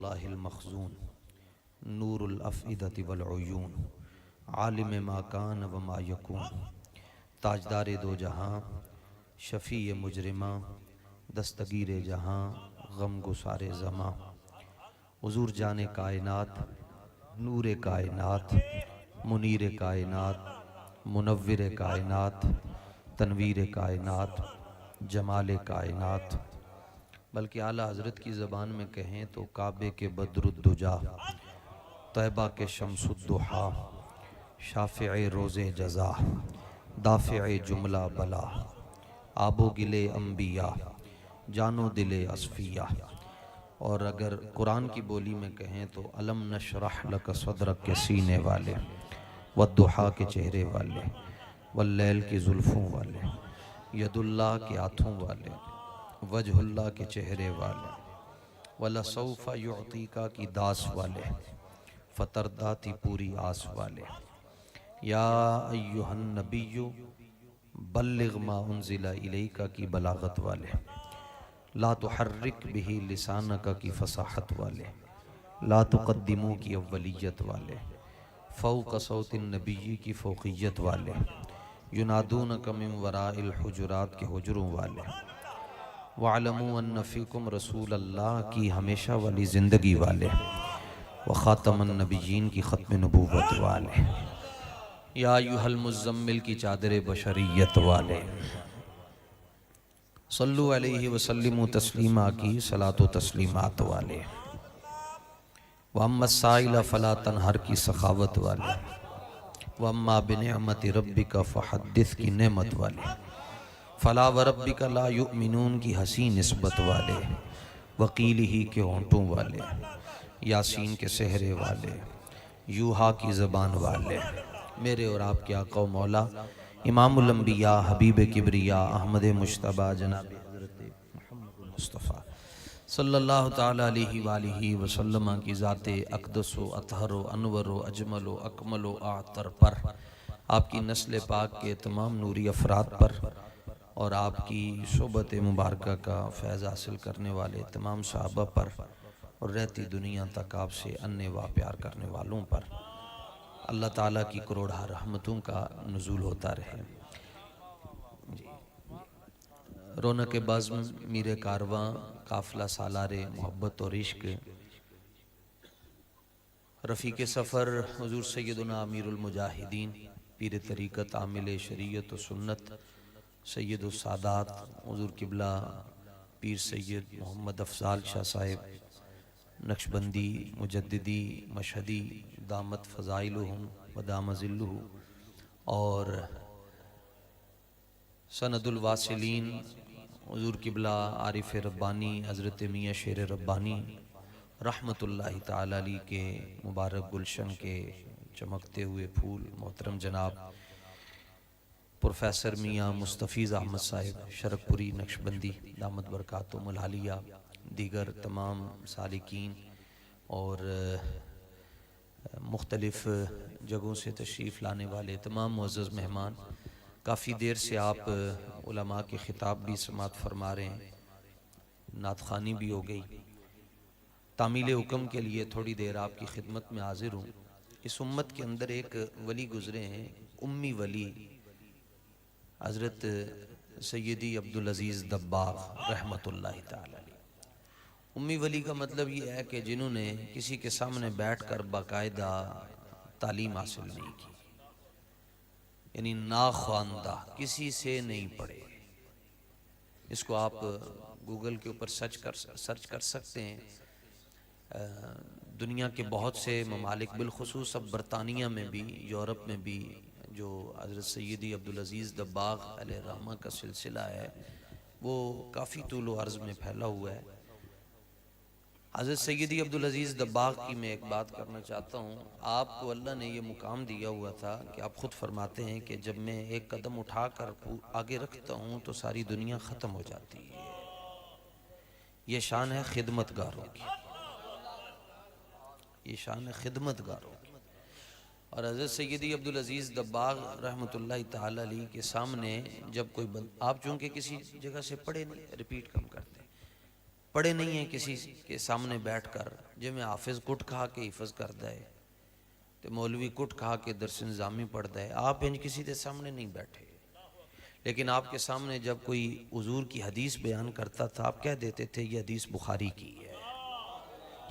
अल्लाहिल मखज़ून नूरुल अफ़इदति वल उयून आलिम मा कान व मा यकून ताजदार दो जहां शफ़ी मुजरिमा दस्तगीर जहां गम गुसारे ज़मां हुज़ूर जाने कायनात नूर कायनात मुनीर कायनात मुनव्विर कायनात तनवीर कायनात जमाल कायनात, बल्कि आला हज़रत की ज़बान में कहें तो काबे के बद्रुद्दुजा, तैबा के शम्सुद्दुहा, शाफ़िए रोज़े जज़ा, दाफ़िए जुमला बला, आबो गिले अम्बिया, जानो दिले असफ़िया। और अगर कुरान की बोली में कहें तो अलम नशरह लक सदरक के सीने वाले, वद्दुहा के चेहरे वाले, वल्लैल की जुल्फ़ों वाले, यदुल्लाह के हाथों वाले, वजहुल्लाह के चेहरे वाले, वला सौफ़ा युअतीका की दास वाले, फ़तरदाती पूरी आस वाले। या अय्युहन नबिय्यु बल्लिग मा उन्ज़िला इलैका की बलागत वाले, ला तुहर्रिक बिही लिसानका की फ़साहत वाले, ला तुक़द्दिमू की अव्वलियत वाले, फ़ौक़ सौतिन नबिय्यी की फ़ौक़ियत वाले, युनादूनका मिन वराइल हुजुरात के हुजुरों वाले, वअलमू अन्न फ़ीकुम रसूलल्लाह की हमेशा वाली ज़िंदगी वाले, व ख़ातमन नबिय्यीन की ख़त्म नबूवत वाले, या अय्युहल मुज़्ज़म्मिल की चादर बशरियत वाले, सल्लु अलैहि वसल्लिमु तस्लीमा की सलातो तस्लीमात वाले, व अम्मा साइला फ़ला तनहर की सखावत वाले, व अम्मा बिनिअमति रब्बिका फ़हद्दिस की नेमत वाले, फ़ला व रब्बिका ला युमिनून की हसी निस्बत वाले, वकीलिही के होंठों वाले, यासीन के सेहरे वाले, यूहा की ज़बान वाले, मेरे और आपके आका मौला इमामुल अंबिया हबीब किबरिया अहमद मुश्तबा जनाब हज़रत मुहम्मद मुस्तफ़ा सल्लल्लाहु ताला अलैहि वालिहि वसल्लम की ज़ाते अक़दस व अतहर व अनवर व अजमल व अकमल व आतर पर, आपकी नस्ल पाक के तमाम नूरी अफराद पर और आपकी सोबत मुबारक का फैज़ हासिल करने वाले तमाम सहाबा पर और रहती दुनिया तक आपसे अन्य व प्यार करने वालों पर अल्लाह ताला की करोड़ा रहमतों का नुज़ूल होता रहे। रौनक बज़्म मीर कारवां काफ़िला सालारे मोहब्बत और इश्क, रफ़ीक़ सफ़र हुज़ूर सैयदुना अमीरुल मुजाहिदीन पीर तरीक़त आमिल शरीयत व सुन्नत सैयदुस सादात हुज़ूर किबला पीर सैयद मोहम्मद अफ़ज़ाल शाह साहिब नक्शबंदी मुजद्दिदी मशहदी दामत फ़ज़ाइलुहुम व दाम ज़िल्लुहु, और सनदुल वासिलीन हुज़ूर किबला आरिफ़ रब्बानी हज़रत मियाँ शेर रब्बानी रहमतुल्लाहि ताला अलैह के मुबारक गुलशन के चमकते हुए फूल मोहतरम जनाब प्रोफेसर मियाँ मुस्तफ़ीज़ अहमद साहिब शरकपुरी नक्शबंदी दामत बरकातुहुमुल आलिया, दीगर तमाम सालिकीन और मुख्तलिफ़ जगहों से तशरीफ़ लाने वाले तमाम मुअज़्ज़ज़ मेहमान, काफ़ी देर से आप उलमा के ख़िताब भी समात फरमा रहे हैं, नात ख़ानी भी हो गई। तामील हुक्म के लिए थोड़ी देर आपकी खिदमत में हाजिर हूँ। इस उम्मत के अंदर एक वली गुज़रे हैं, उम्मी वली हज़रत सैयदी अब्दुल अज़ीज़ दब्बाग़ रहमतुल्लाहि ताला अलैह। उम्मी वली का मतलब ये है कि जिन्होंने किसी के सामने बैठकर बाकायदा तालीम हासिल नहीं की, यानी नाख्वानदा, किसी से नहीं पढ़े। इसको आप गूगल के ऊपर सर्च कर सकते हैं। दुनिया के बहुत से ममालिक बिलखुसूस अब बरतानिया में भी यूरोप में भी जो हज़रत सैयदी अब्दुल अज़ीज़ दब्बाग़ अलैहि रहमा का सिलसिला है वो काफ़ी तूल व अर्ज़ में फैला हुआ है। हज़रत सैयदी अब्दुल अज़ीज़ दब्बाग़ की मैं एक बात करना चाहता हूँ। आपको अल्लाह ने ये मुकाम दिया हुआ था कि आप ख़ुद फरमाते हैं कि जब मैं एक कदम उठा कर आगे रखता हूँ तो सारी दुनिया ख़त्म हो जाती है। ये शान है खिदमतगारों की, ये शान है खिदमतगारों की। और हज़रत सैयदी अब्दुल अज़ीज़ दब्बाग़ रहमतुल्लाहि ताला अलैह के सामने जब कोई आप चूँकि किसी जगह से पढ़े नहीं, रिपीट कम करते, पढ़े नहीं है किसी के सामने बैठकर, जिमें हाफिज कुट खा के हिफज करता है तो मौलवी कुट खा के दरस निज़ामी पढ़ता है। आप इंज किसी के सामने नहीं बैठे, लेकिन आपके सामने जब कोई हुजूर की हदीस बयान करता था, आप कह देते थे ये हदीस बुखारी की है,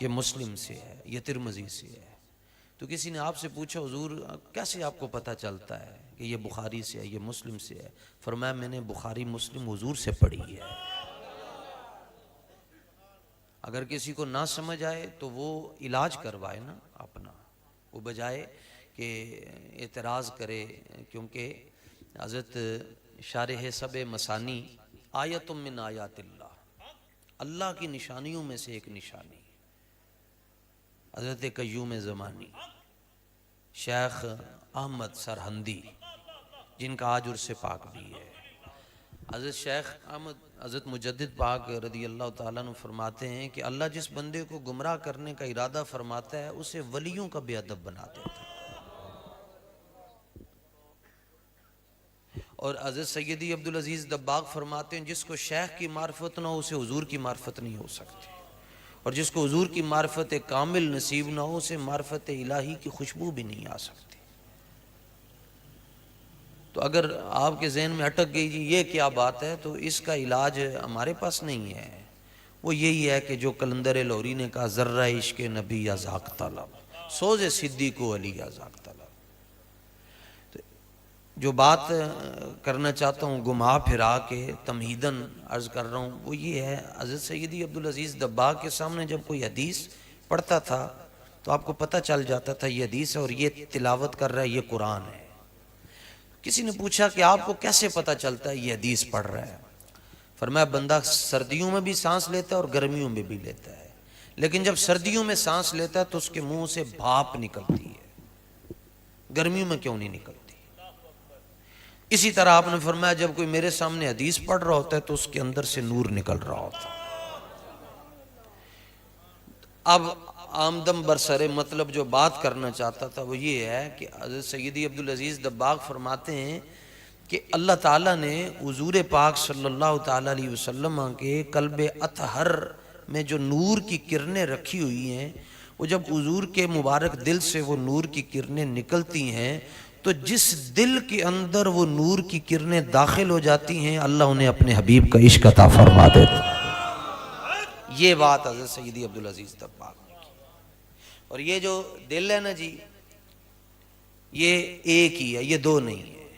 ये मुस्लिम से है, ये तिरमिज़ी से है। तो किसी ने आपसे पूछा हुजूर कैसे आपको पता चलता है कि ये बुखारी से है, ये मुस्लिम से है? फरमाया मैंने बुखारी मुस्लिम हुजूर से पढ़ी है। अगर किसी को ना समझ आए तो वो इलाज करवाए ना अपना, वो बजाय कि एतराज़ करे। क्योंकि हज़रत शारिह सब मसानी आयतुम मिन आयातिल्लाह, अल्लाह की निशानियों में से एक निशानी हज़रत कय्यूम ज़मानी शेख अहमद सरहंदी, जिनका आज उर्स पाक भी है। हज़रत शेख अहमद हज़रत मुजद्दिद पाक रदी अल्लाह ताला अन्हु फरमाते हैं कि अल्लाह जिस बंदे को गुमराह करने का इरादा फरमाता है उसे वलियों का बेअदब बना देता है। और हज़रत सैयदी अब्दुल अजीज़ दब्बाग फरमाते हैं जिसको शेख की मार्फत ना हो उसे हुजूर की मार्फत नहीं हो सकती, और जिसको हुजूर की मार्फत कामिल नसीब ना हो उसे मार्फत इलाही की खुशबू भी नहीं आ सकती। तो अगर आपके जहन में अटक गई जी ये क्या बात है, तो इसका इलाज हमारे पास नहीं है। वो यही है कि जो कलंदर लाहौरी ने कहा, ज़र्रा इश्क़ नबी या ज़ाक़ तलब, सोज़ सिद्दीक़ अली या ज़ाक़ तलब। तो जो बात करना चाहता हूँ घुमा फिरा के तमहीदन अर्ज़ कर रहा हूँ, वो ये है हज़रत सैयदी अब्दुल अज़ीज़ दब्बाग के सामने जब कोई हदीस पढ़ता था तो आपको पता चल जाता था ये हदीस है और ये तिलावत कर रहा है, ये कुरान है। किसी ने पूछा कि आपको कैसे पता चलता है ये हदीस पढ़ रहा है? फरमाया बंदा सर्दियों में भी सांस लेता है और गर्मियों में भी लेता है, लेकिन जब सर्दियों में सांस लेता है तो उसके मुंह से भाप निकलती है, गर्मियों में क्यों नहीं निकलती? इसी तरह आपने फरमाया जब कोई मेरे सामने हदीस पढ़ रहा होता है तो उसके अंदर से नूर निकल रहा होता है। अब आमदम बरसरे मतलब जो बात करना चाहता था वो ये है कि हज़रत सैयदी अब्दुल अज़ीज़ दब्बाग फरमाते हैं कि अल्लाह ताला ने हुज़ूर पाक सल्लल्लाहु ताला अलैहि वसल्लम के कल्बे अतहर में जो नूर की किरणें रखी हुई हैं, वो जब हुज़ूर के मुबारक दिल से वो नूर की किरणें निकलती हैं तो जिस दिल के अंदर वो नूर की किरणें दाखिल हो जाती हैं अल्लाह उन्हें अपने हबीब का इश्क अता फरमा देता। ये बात हज़रत सैयदी अब्दुल अज़ीज़ दब्बाग ने की। और ये जो दिल है ना जी, ये एक ही है, ये दो नहीं है।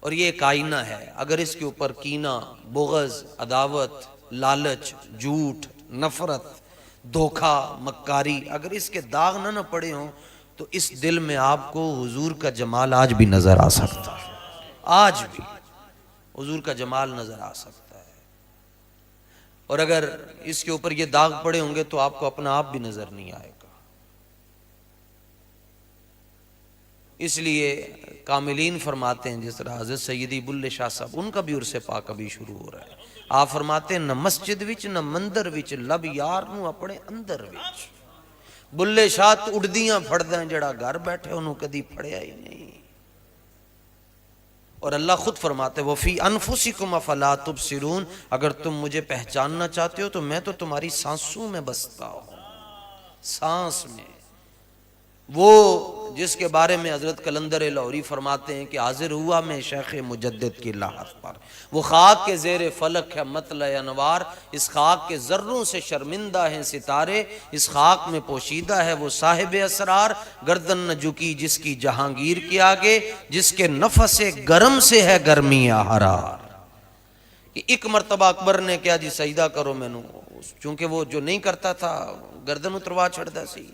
और ये एक आईना है, अगर इसके ऊपर कीना, बुग़्ज़, अदावत, लालच, झूठ, नफरत, धोखा, मक्कारी अगर इसके दाग ना पड़े हों तो इस दिल में आपको हुजूर का जमाल आज भी नजर आ सकता है, आज भी हुजूर का जमाल नजर आ सकता है। और अगर इसके ऊपर ये दाग पड़े होंगे तो आपको अपना आप भी नजर नहीं आएगा। इसलिए कामिलीन फरमाते हैं, जिस तरह हज़रत सैयदी बुल्ले शाह साहब, उनका भी उर्से पाक अभी शुरू हो रहा है। आप फरमाते हैं न मस्जिद विच न मंदिर विच लब यार नू अपने अंदर विच। बुल्ले शाह तो उड़दियां फड़दा जड़ा घर बैठे उन्होंने कदी फड़िया ही नहीं। और अल्लाह खुद फरमाते वो फी अनफुसिकुम अफला तुबसिरून, अगर तुम मुझे पहचानना चाहते हो तो मैं तो तुम्हारी सांसों में बसता हूं, सांस में। वो जिसके बारे में हजरत कलंदर लाहौरी फरमाते हैं कि हाजिर हुआ मैं शेख मुजद्दिद की लाहत पर, वो खाक के ज़ेर फलक है मतल अनवार, इस खाक के ज़र्रों से शर्मिंदा हैं सितारे, इस खाक में पोशीदा है वो साहिब असरार, गर्दन न झुकी जिसकी जहांगीर के आगे, जिसके नफस गर्म से है गर्मी हरार। कि एक मरतबा अकबर ने क्या जी सजदा करो मैनू, चूंकि वो जो नहीं करता था गर्दन उतरवा छड़ता सी।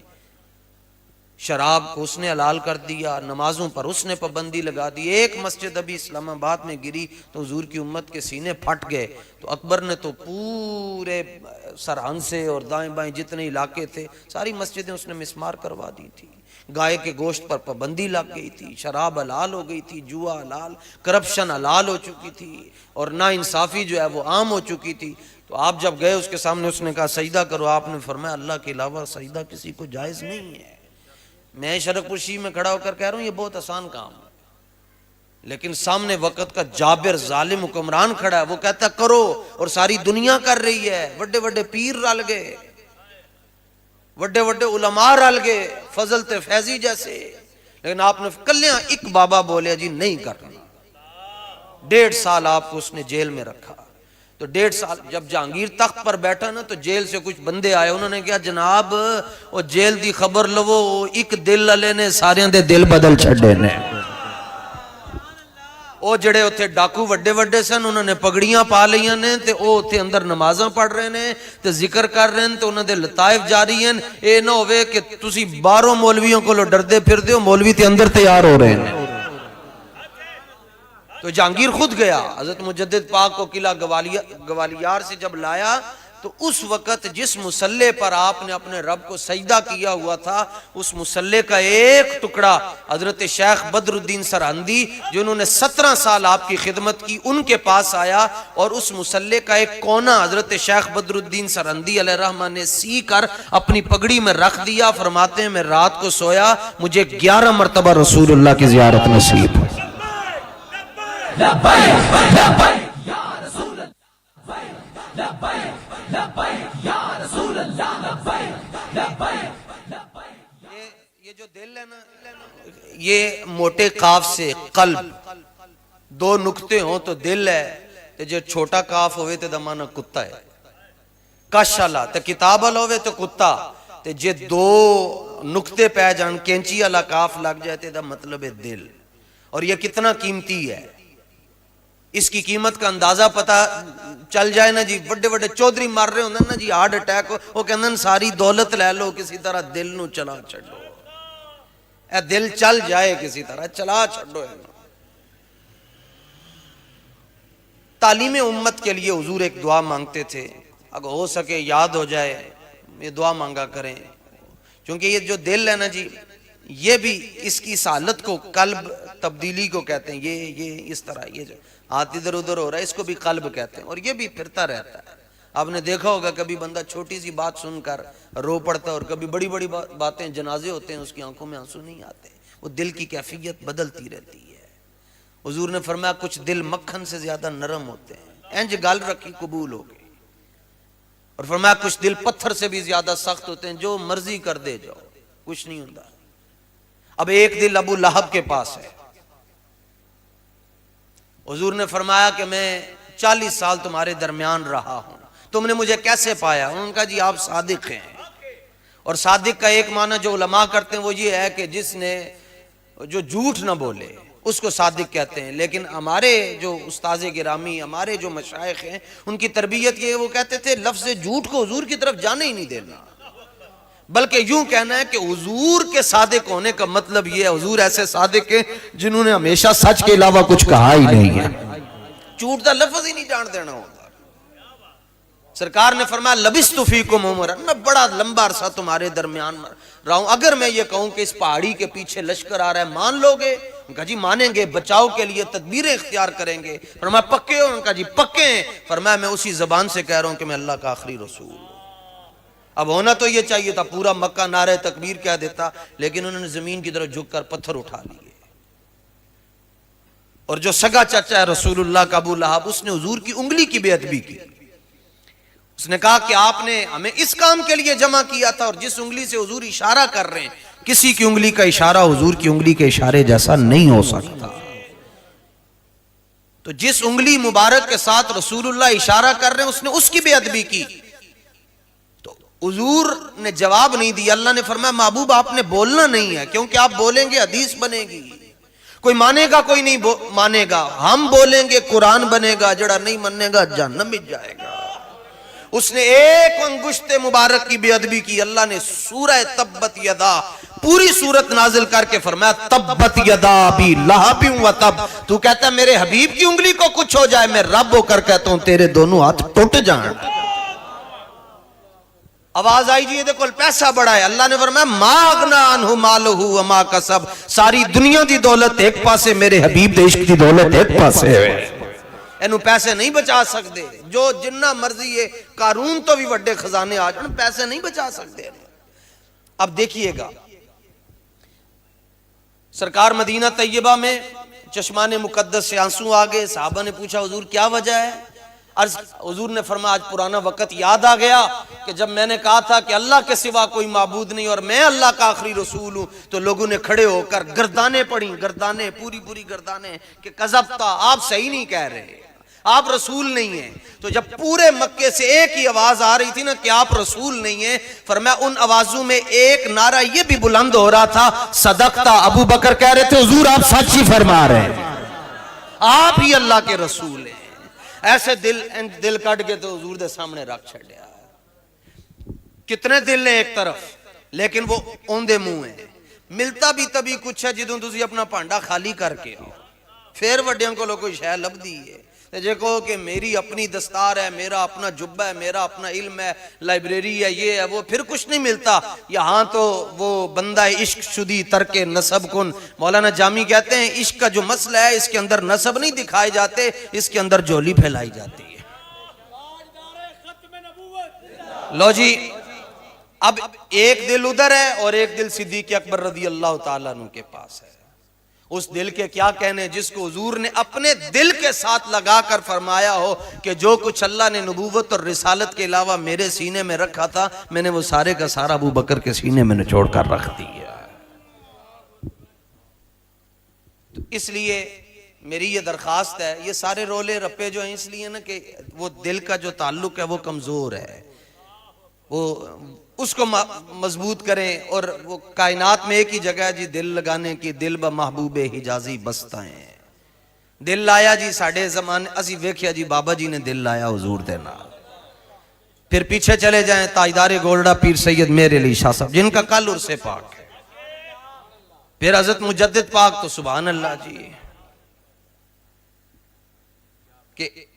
शराब को उसने हलाल कर दिया, नमाजों पर उसने पाबंदी लगा दी। एक मस्जिद अभी इस्लामाबाद में गिरी तो हुजूर की उम्मत के सीने फट गए। तो अकबर ने तो पूरे सरहद से और दाएं बाएं जितने इलाके थे सारी मस्जिदें उसने मिस्मार करवा दी थी। गाय के गोश्त पर पाबंदी लग गई थी, शराब हलाल हो गई थी, जुआ हलाल, करप्शन हलाल हो चुकी थी और ना इंसाफी जो है वो आम हो चुकी थी। तो आप जब गए उसके सामने उसने कहा सजदा करो, आपने फरमाया अल्लाह के अलावा सजदा किसी को जायज़ नहीं है। मैं शरकपुर शी में खड़ा होकर कह रहा हूँ ये बहुत आसान काम है, लेकिन सामने वक्त का जाबिर जालिम हुक्मरान खड़ा है, वो कहता करो, और सारी दुनिया कर रही है। बड़े बड़े पीर रल गए, बड़े बड़े उलमा रल गए, फजल ते फैजी जैसे, लेकिन आपने कल्याण एक बाबा बोले जी नहीं करना। 1.5 साल आपको उसने जेल में रखा। तो 1.5 साल जब जहांगीर तख्त पर बैठा ना, तो जेल से कुछ बंदे आए, उन्होंने कहा जनाब वो जेल की खबर लवो, एक दिल वाले ने सारियां दे दिल बदल छड़े ने। वो जड़े उत्थे डाकू वड्डे वड्डे सन, उन्होंने पगड़ियां पा लियां ने, ते वो उत्थे अंदर नमाज़ां पढ़ रहे ने, ते जिक्र कर रहे हैं, तो उन्होंने लताइफ जारी हैं। ये ना होवे कि तुसी बाहरों मौलवियों को डरदे फिरदे हो, मौलवी ते अंदर तैयार हो रहे हैं। तो जहांगीर खुद गया, हजरत मुजद्दिद पाक को किला ग्वालियर से जब लाया, तो उस वक्त जिस मुसल्ले पर आपने अपने रब को सजदा किया हुआ था, उस मुसल्ले का एक टुकड़ा हजरत शेख बदरुद्दीन सरहंदी, जिन्होंने 17 साल आपकी खिदमत की, उनके पास आया, और उस मुसल्ले का एक कोना हजरत शेख बदरुद्दीन सरहंदी अलैहिर्रहमा ने सी कर अपनी पगड़ी में रख दिया। फरमाते हैं मैं रात को सोया, मुझे 11 मरतबा रसूलुल्लाह की ज़ियारत नसीब। ये जो दिल है ना, ये मोटे काफ से कल्ब, 2 नुक्ते हो तो दिल है, ते जो छोटा काफ होवे ते माना कुत्ता है। कश वाला ते किताब वाला होवे तो कुत्ता, ते जे 2 नुक्ते पै जान, कैंची वाला काफ लग जाए ते मतलब है दिल। और ये कितना कीमती है, इसकी कीमत का अंदाजा पता चल जाए ना जी। बड़े बड़े चौधरी मर रहे होंगे ना जी, हार्ट अटैक, वो कहते सारी दौलत ले लो, किसी तरह दिल नू चला छो, ए दिल चल जाए किसी तरह चला छो। तालीम उम्मत के लिए हुजूर एक दुआ मांगते थे, अगर हो सके याद हो जाए ये दुआ मांगा करें, क्योंकि ये जो दिल है ना जी, ये भी इसकी इस हालत को कल्ब तब्दीली को कहते हैं। ये इस तरह ये जो हाथ इधर उधर हो रहा है, इसको भी कल्ब कहते हैं, और ये भी फिरता रहता है। आपने देखा होगा कभी बंदा छोटी सी बात सुनकर रो पड़ता है, और कभी बड़ी बड़ी बातें, जनाजे होते हैं, उसकी आंखों में आंसू नहीं आते। वो दिल की कैफियत बदलती रहती है। हुजूर ने फरमाया कुछ दिल मक्खन से ज्यादा नरम होते हैं, इंज गल रखी कबूल हो गई। और फरमाया कुछ दिल पत्थर से भी ज्यादा सख्त होते हैं, जो मर्जी कर दे जाओ कुछ नहीं होता। अब एक दिल अबू लहब के पास है। हुजूर ने फरमाया कि मैं 40 साल तुम्हारे दरमियान रहा हूं, तुमने मुझे कैसे पाया? उन्होंने कहा जी आप सादिक हैं। और सादिक का एक माना जो उलमा करते हैं वो ये है कि जिसने जो झूठ ना बोले उसको सादिक कहते हैं। लेकिन हमारे जो उस्ताज़े गिरामी, हमारे जो मशाइख हैं, उनकी तरबियत ये, वो कहते थे लफ्ज़ झूठ को हुजूर की तरफ जाने ही नहीं देना, बल्कि यूं कहना है कि हुजूर के सादिक होने का मतलब ये है हुजूर ऐसे सादिक हैं जिन्होंने हमेशा सच के अलावा कुछ कहा ही नहीं है, झूठ का लफ्ज ही नहीं जान देना होता। सरकार ने फरमाया लबिस्तु फीकुम उमरन, मैं बड़ा लंबा अरसा तुम्हारे दरमियान रहा हूं, अगर मैं ये कहूं कि इस पहाड़ी के पीछे लश्कर आ रहा है मान लोगे? उनका जी मानेंगे, बचाव के लिए तदबीरें इख्तियार करेंगे। फरमाया पक्के हो? उनका जी पक्के हैं। फरमाया मैं उसी जबान से कह रहा हूं कि मैं अल्लाह का आखिरी रसूल हूं। अब होना तो ये चाहिए था, पूरा मक्का नारे तकबीर कह देता, लेकिन उन्होंने जमीन की तरफ झुककर पत्थर उठा लिए। और जो सगा चाचा है रसूलुल्लाह का अबू लहब, उसने हुजूर की उंगली की बेअदबी की। उसने कहा कि आपने हमें इस काम के लिए जमा किया था, और जिस उंगली से हुजूर इशारा कर रहे हैं, किसी की उंगली का इशारा हुजूर की उंगली के इशारे जैसा नहीं हो सकता। तो जिस उंगली मुबारक के साथ रसूलुल्लाह इशारा कर रहे हैं, उसने उसकी बेअदबी की। हुजूर ने जवाब नहीं दिया। अल्लाह ने फरमाया महबूब आपने बोलना नहीं है, क्योंकि आप बोलेंगे हदीस बनेगी, कोई मानेगा कोई नहीं मानेगा, हम बोलेंगे कुरान बनेगा, जड़ा नहीं मानेगा जहन्नम में जाएगा। उसने एक अंगुश्ते मुबारक की बेअदबी की। अल्लाह ने सूरह तब्बत यदा पूरी सूरत नाजिल करके फरमाया तब्बत यदा अबी लहब व तब। तू कहता मेरे हबीब की उंगली को कुछ हो जाए, मैं रब होकर कहता हूं तेरे दोनों हाथ टूट जाएं। आवाज आई जी, देखो पैसा बड़ा है। अल्लाह ने फरमाया मागना अनहु मालहु व मा कसब, सारी दुनिया दी दौलत एक पासे, मेरे हबीब देश की दौलत एक पासे है। इन्हू पैसे नहीं बचा सकते, जो जिन्ना मर्जी है कारून तो भी बड़े खजाने आ जाए, पैसे नहीं बचा सकते। अब देखिएगा सरकार मदीना तैयबा में चश्माने मुकद्दस से आंसू आ गए। साहबा ने पूछा हुजूर क्या वजह है? अर्ज हुजूर ने फरमाया आज पुराना वक्त याद आ गया कि जब मैंने कहा था कि अल्लाह के सिवा कोई माबूद नहीं और मैं अल्लाह का आखिरी रसूल हूं, तो लोगों ने खड़े होकर गर्दाने पड़ी, गर्दाने पूरी पूरी गर्दाने कि कज़ब था, आप सही नहीं कह रहे, आप रसूल नहीं है। तो जब पूरे मक्के से एक ही आवाज आ रही थी ना कि आप रसूल नहीं है, फरमाया उन आवाजों में एक नारा ये भी बुलंद हो रहा था, सदकता। अबू बकर कह रहे थे हुजूर आप सच ही फरमा रहे हैं, आप ही अल्लाह के रसूल हैं। ऐसे दिल कट के तो हुजूर दे सामने रख छड़िया। कितने दिल ने एक तरफ, लेकिन वो औंधे मुंह है। मिलता भी तभी कुछ है जदों तुसी अपना भांडा खाली करके आओ, फिर वड्डियां कोलों कोई शै लभदी है। जे कहो कि मेरी अपनी दस्तार है, मेरा अपना जुब्बा है, मेरा अपना इल्म है, लाइब्रेरी है, ये है वो, फिर कुछ नहीं मिलता। यहाँ तो वो बंदा इश्क शुदी तरके नसब कुन। मौलाना जामी कहते हैं इश्क का जो मसला है इसके अंदर नसब नहीं दिखाए जाते, इसके अंदर झोली फैलाई जाती है। लो जी, अब एक दिल उधर है और एक दिल सिद्दीक़ अकबर रज़ी अल्लाह तआला अन्हु के पास है। उस दिल के क्या कहने जिसको हुजूर ने अपने दिल के साथ लगाकर फरमाया हो कि जो कुछ अल्लाह ने नबूवत और रिसालत के अलावा मेरे सीने में रखा था, मैंने वो सारे का सारा अबू बकर के सीने में निचोड़ कर रख दिया। तो इसलिए मेरी ये दरखास्त है, ये सारे रोले रप्पे जो हैं इसलिए ना कि वो दिल का जो ताल्लुक है वो कमजोर है, वो उसको मजबूत करें। और वो कायनात में एक ही जगह जी दिल लगाने की, दिल ब महबूबे हिजाजी बसता है। दिल लाया जी साढ़े जमाने असी वेख्या जी बाबा जी ने दिल लाया हुजूर दे नाल। फिर पीछे चले जाएं ताजदारे गोल्डा पीर सैयद मेरे अली शाह साहब जिनका कल उर्से पाक है। फिर हजरत मुजद्दिद पाक तो सुभान अल्लाह जी के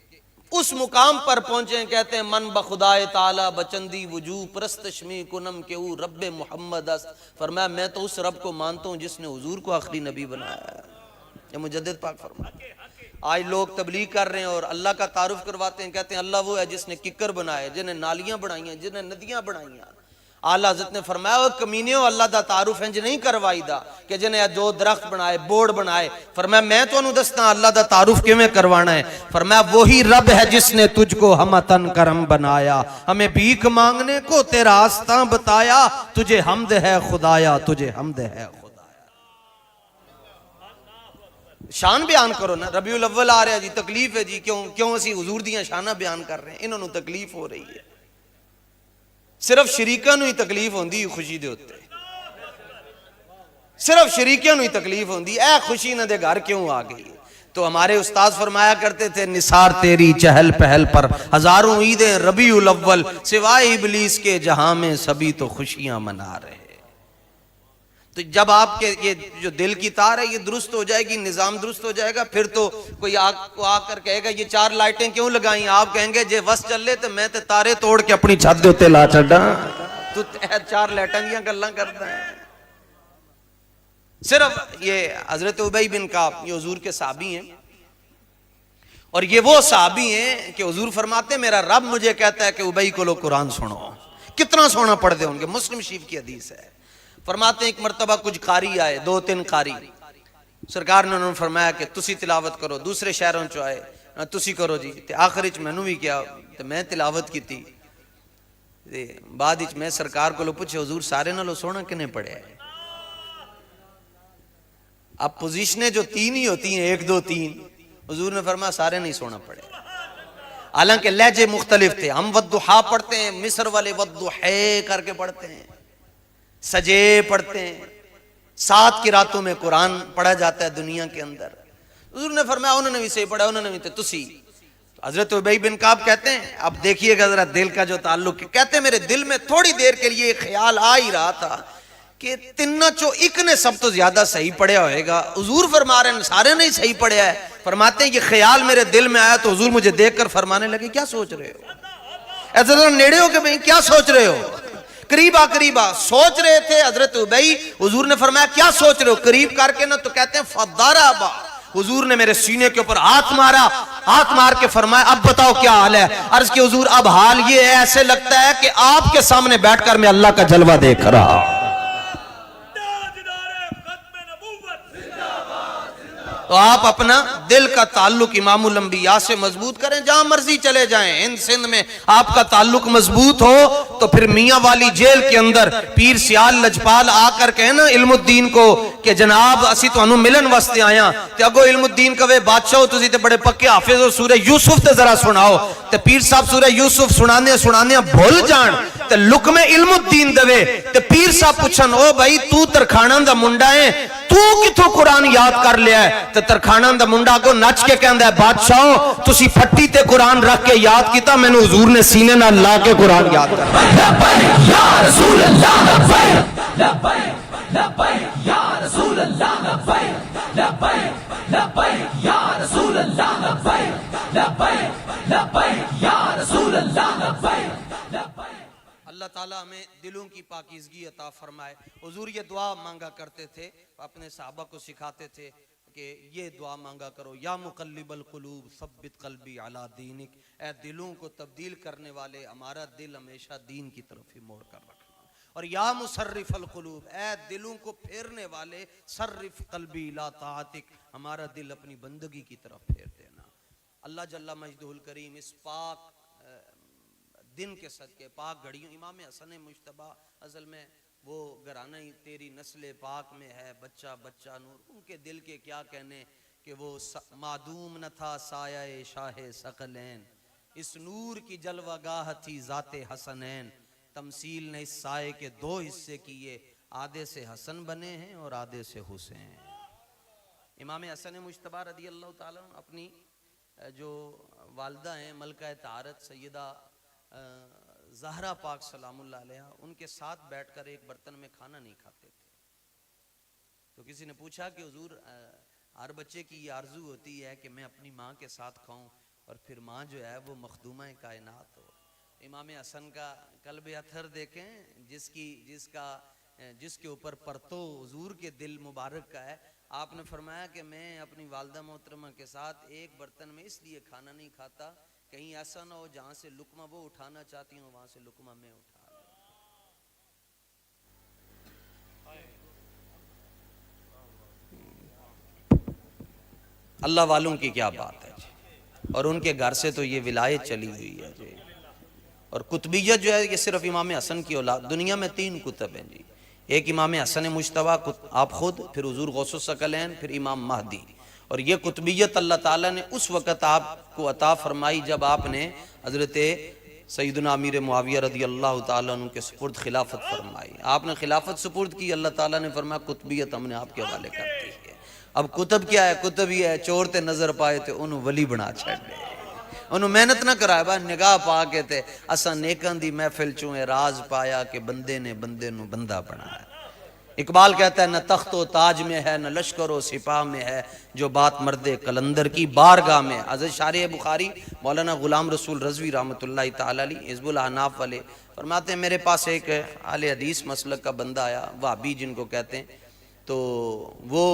उस मुकाम पर पहुंचे। कहते हैं मन बखुदाए ताला बचंदी वजू परस्तशमी कुनम के ऊ रब्बे मोहम्मद अस्त। फरमाया मैं तो उस रब को मानता हूं जिसने हुजूर को आखिरी नबी बनाया। ये मुजद्दिद पाक फरमाते। आज लोग तबलीग कर रहे हैं और अल्लाह का तारुफ करवाते हैं, कहते हैं अल्लाह वो है जिसने किकर बनाए, जिन्हें नालियां बनाई हैं, जिन्हें नदियां बनाई हैं। आला हज़रत ने फरमाया कमीनियों अल्लाह दा तारुफ इंज नहीं करवाईदा कि जिन्हें दो दरख्त बनाए, बोर्ड बनाए। फरमाया मैं तुहानू दसना अल्लाह दा तारुफ किवें करवाना है। फरमाया वही रब है जिसने तुझको हमतन करम बनाया, हमें भीख मांगने को तेरा आस्था बताया, तुझे हमद है खुदाया, तुझे हमद है खुदाया। शान बयान करो ना, रबीउल अव्वल आ रहा है जी, तकलीफ है जी, क्यों क्यों असी हुजूर दियां शाना बयान कर रहे हैं, इन्होंने तकलीफ हो रही है। सिर्फ शरीकां नूं ही तकलीफ होंदी खुशी दे उत्ते, सिर्फ शरीकां नूं ही तकलीफ होंदी ऐ खुशी इन्हां दे घर क्यों आ गई। तो हमारे उस्ताद फरमाया करते थे निसार तेरी चहल पहल पर हजारों ईदें रबीउल अव्वल, सिवाय इबलीस के जहां में सभी तो खुशियां मना रहे। तो जब आपके ये जो दिल की तार है ये दुरुस्त हो जाएगी, निजाम दुरुस्त हो जाएगा, फिर तो कोई आपको आकर कहेगा ये चार लाइटें क्यों लगाई, आप कहेंगे जे बस चले तो मैं तो तारे तोड़ के अपनी छत दे उत्ते ला छड्डा, तू चार लाइटां दियां गल्लां करदा है। सिर्फ ये हजरत उबई बिन काब ये हुजूर के साहबी हैं और ये वो साहबी हैं कि हुजूर फरमाते मेरा रब मुझे कहता है कि उबई को लो कुरान सुनो। कितना सोना पढ़ते होंगे, मुस्लिम शरीफ की हदीस है। फरमाते एक मरतबा कुछ कारी आए, दो तीन कारी, सरकार ने उन्होंने फरमाया कि तुसी तिलावत करो। दूसरे शहरों चो आए, तुसी करो जी। ते आखिर च मैनू भी किया ते मैं तिलावत की थी। बाद मैं सरकार को पूछे हुजूर सारे नालों सोहना किने पढ़िया है। अब पोजीशनें जो तीन ही होती हैं, एक दो तीन, हुजूर ने फरमाया सारे नहीं सोना पड़े। हालांकि लहजे मुख्तलिफ थे, हम वद्दुहा पढ़ते हैं, मिस्र वाले वद्दुहे करके पढ़ते हैं, सजे पढ़ते हैं, 7 की रातों में कुरान पढ़ा जाता है दुनिया के अंदर। हुजूर ने फरमाया उन्होंने भी सही पढ़ा, उन्होंने भी तुसी। हजरत उबई बिन काब कहते हैं अब देखिएगा जरा दिल का जो ताल्लुक है। कहते हैं मेरे दिल में थोड़ी देर के लिए ख्याल आ ही रहा था कि तिन्ना चो एक ने सब तो ज्यादा सही पढ़िया होएगा। हुजूर फरमा रहे हैं सारे ने सही पढ़िया है। फरमाते हैं कि ख्याल मेरे दिल में आया तो हुजूर मुझे देखकर फरमाने लगे क्या सोच रहे हो। ऐसा जरा नेड़े हो कि भाई क्या सोच रहे हो। करीबा सोच रहे थे हजरत उबई। हुजूर ने फरमाया क्या सोच रहे हो। करीब करके ना तो कहते हैं फदाराबा, हुजूर ने मेरे सीने के ऊपर हाथ मारा, हाथ मार के फरमाया अब बताओ क्या हाल है। अर्ज के हुजूर अब हाल ये है ऐसे लगता है कि आपके सामने बैठकर मैं अल्लाह का जलवा देख रहा हूं। तो आप अपना दिल का ताल्लुक इमामुल अंबिया से मजबूत करें, जहां मर्जी चले जाएं। हिंद सिंध में आपका ताल्लुक मजबूत हो तो फिर मियां वाली जेल के अंदर पीर सियाल लजपाल आकर कहे ना इल्मुद्दीन को कि जनाब असी तुहानू मिलन वास्ते आया, ते अगो इल्मुद्दीन कहे बादशाह तुसी ते बड़े पक्के हाफिज हो, सूरह यूसुफ ते जरा सुनाओ। ते पीर साहब सूरह यूसुफ सुनाने सुनाने भूल जान ते लुकमे इल्मुद्दीन दवे ते पीर साहब पूछन ओ भाई तू तरखाना दा मुंडा है, तू किथों कुरान याद कर लिया है? ते तरखाना दा मुंडा को नच के कहंदा है बादशाह तुसी फट्टी ते कुरान रख के याद कीता, मैनू हुजूर ने सीने नाल ला के कुरान याद कर। या रसूल अल्लाह लब्बैक लब्बैक या रसूल अल्लाह लब्बैक लब्बैक या रसूल अल्लाह लब्बैक लब्बैक या रसूल अल्लाह लब्बैक। अल्लाह ताला हमें दिलों की पाकीज़गी अता फरमाए। हुजूर ये दुआ मांगा करते थे, अपने सहाबा को सिखाते थे कि ये दुआ मांगा करो, या मुक़ल्लिबल क़ुलूब सब्बित क़ल्बी अला दीनिक, ए दिलों को तब्दील करने वाले हमारा दिल हमेशा दीन की तरफ ही मोड़ कर रखना। और या मुसर्रिफल क़ुलूब, ए दिलों को फेरने वाले सर्रिफ क़ल्बी इला ताअतिक, हमारा दिल अपनी बंदगी की तरफ फेर देना। अल्लाह जल्ला मजदुल करीम इस पाक दिन के सदके पाक घड़ियों इमाम हसन मुश्तबा असल में वो घराना ही तेरी नस्ल पाक में है, बच्चा बच्चा नूर, उनके दिल के क्या कहने कि वो मादूम न था साया शाह सकलैन, इस नूर की जलवागाह थी ज़ाते हसनैन, तमसील ने इस साए के दो हिस्से किए, आधे से हसन बने हैं और आधे से हुसैन। इमाम हसन मुश्तबा रदी अल्लाह ताला अपनी जो वालदा हैं मलका तारत सैयदा ज़हरा पाक सलामुल्लाह अलैहा, उनके साथ बैठकर एक बर्तन में खाना नहीं खाते थे। तो किसी ने पूछा कि हुजूर हर बच्चे की ये आरजू होती है कि मैं अपनी माँ के साथ खाऊं और फिर माँ जो है वो मखदूमा कायनात हो। इमाम हसन का कल्ब अथर देखें, जिसके ऊपर परतो हुजूर के दिल मुबारक का है। आपने फरमाया कि मैं अपनी वालदा मोहतरमा के साथ एक बर्तन में इसलिए खाना नहीं खाता कहीं ऐसा ना हो जहां से लुकमा वो उठाना चाहती हूँ वहां से लुकमा मैं उठा लूं। अल्लाह वालों की क्या बात है जी, और उनके घर से तो ये विलायत चली हुई है जी। और कुतबियत जो है ये सिर्फ इमाम हसन की औलाद। दुनिया में 3 कुतब हैं जी, एक इमाम हसन मुश्तबा आप खुद, फिर हुजूर गौसुस सकलैन, फिर इमाम महदी। और ये कुतबियत अल्लाह ताला ने उस वक़्त आपको अता फरमाई जब आपने हज़रत सैयदना अमीर मुआविया रदी अल्लाह ताला अन्हु के सुपुर्द खिलाफत फरमाई। आपने खिलाफत सुपुर्द की, अल्लाह ताला ने फरमाया कुतबियत हमने आपके हवाले कर दी है। अब कुतब क्या है? कुतब ही है चोर ते नजर पाए थे उन्होंने वली बना छड़े, उन्होंने मेहनत ना कराया बा निगाह पा के ते असा नेकन दी महफिल चों राज पाया कि बंदे ने बंदे नू बंदा बनाया। इकबाल कहता है न तख्तो ताज में है न लश्करो सिपाह में है, जो बात मर्दे कलंदर की बारगाह में। हज़रत शारिह बुखारी मौलाना गुलाम रसूल रज़वी रहमतुल्लाहि तआला अलैह हिज़्बुल अहनाफ वाले फरमाते हैं मेरे पास एक आले हदीस मसलक का बंदा आया, वहाबी जिनको कहते हैं, तो वो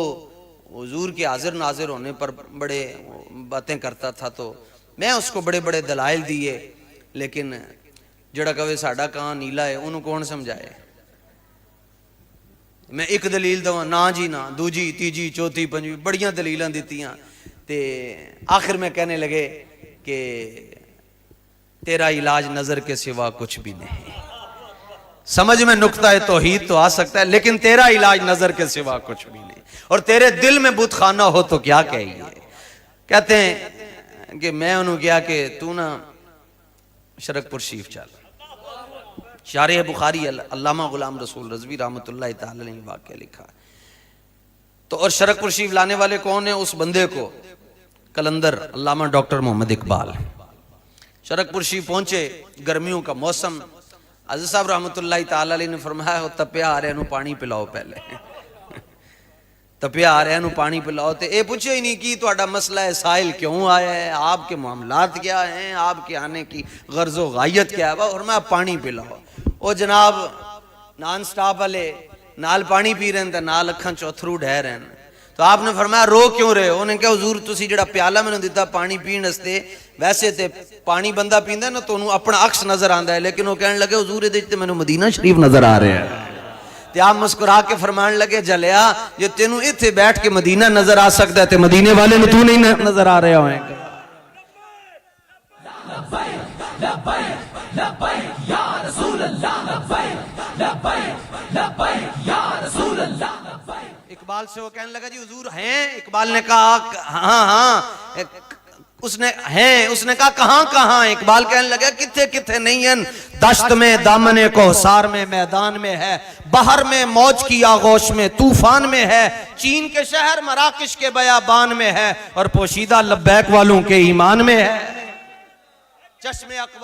हुजूर के हाजिर नाजिर होने पर बड़े बातें करता था। तो मैं उसको बड़े बड़े दलाइल दिए, लेकिन जड़ा कवे साडा कान नीला है उन्होंने कौन समझाए। मैं एक दलील दवा ना जी ना, दूजी तीजी चौथी पंजवी बड़ियां दलीलां दित्तियां, ते आखिर में कहने लगे कि तेरा इलाज नजर के सिवा कुछ भी नहीं। समझ में नुक्ता है तौहीद तो आ सकता है, लेकिन तेरा इलाज नजर के सिवा कुछ भी नहीं, और तेरे दिल में बुत खाना हो तो क्या कहिए। कहते हैं कि मैं उन्होंने कहा कि तू ना शरकपुर शरीफ चल। शारिह बुखारी अल्लामा गुलाम रसूल रज़वी रहमतुल्लाहि तआला अलैह वाक़या लिखा। तो और शरकपुर शरीफ लाने वाले कौन है? उस बंदे को कलंदर अल्लामा डॉक्टर मोहम्मद इकबाल शरकपुर शरीफ पहुंचे, गर्मियों का मौसम। अज़ीज़ साहब रहमतुल्लाहि तआला अलैह ने फरमाया हो तपिया आ रहा पानी पिलाओ, पहले तपिया आ रहा पानी पिलाओ। तो ये पूछे ही नहीं कि तुहाडा मसला है, साहिल क्यों आया है, आपके मामलात क्या हैं, आपके आने की गर्ज़ो गायत क्या है, और मैं पानी पिलाओ। ओ जनाब नॉन स्टॉप वाले नाल पानी पी रहे हैं, नाल अखां चों अथरू ढह रहे हैं। तो आपने फरमाया रो क्यों रहे हो? उन्हें कहा हुजूर तुसी जिहड़ा प्याला मैनूं दिता पानी पीण वास्ते, वैसे ते पानी बंदा पींदा ना तो उन्होंने अपना अक्स नजर आंदा है, लेकिन वो कहने लगे हुजूर इहदे च ते मैनूं मदीना शरीफ नजर आ रहा है। ते आप मुस्कुरा के फरमान लगे जलिया जो तेनू इत्थे बैठ के मदीना नजर आ सकता है ते मदीने वाले ने तू नहीं नजर आ रहा होएगा। इकबाल से वो कहने लगा जी हुजूर हैं? इकबाल ने कहा हाँ हाँ। उसने हैं, उसने कहा कहां कहां? इकबाल कहने लगा किथे किथे नहीं है, दश्त में दामने कोहसार में मैदान में है, बाहर में मौज की आगोश में तूफान में है, चीन के शहर मराकश के बयाबान में है और पोशीदा लब्बैक वालों के ईमान में है। चश्मे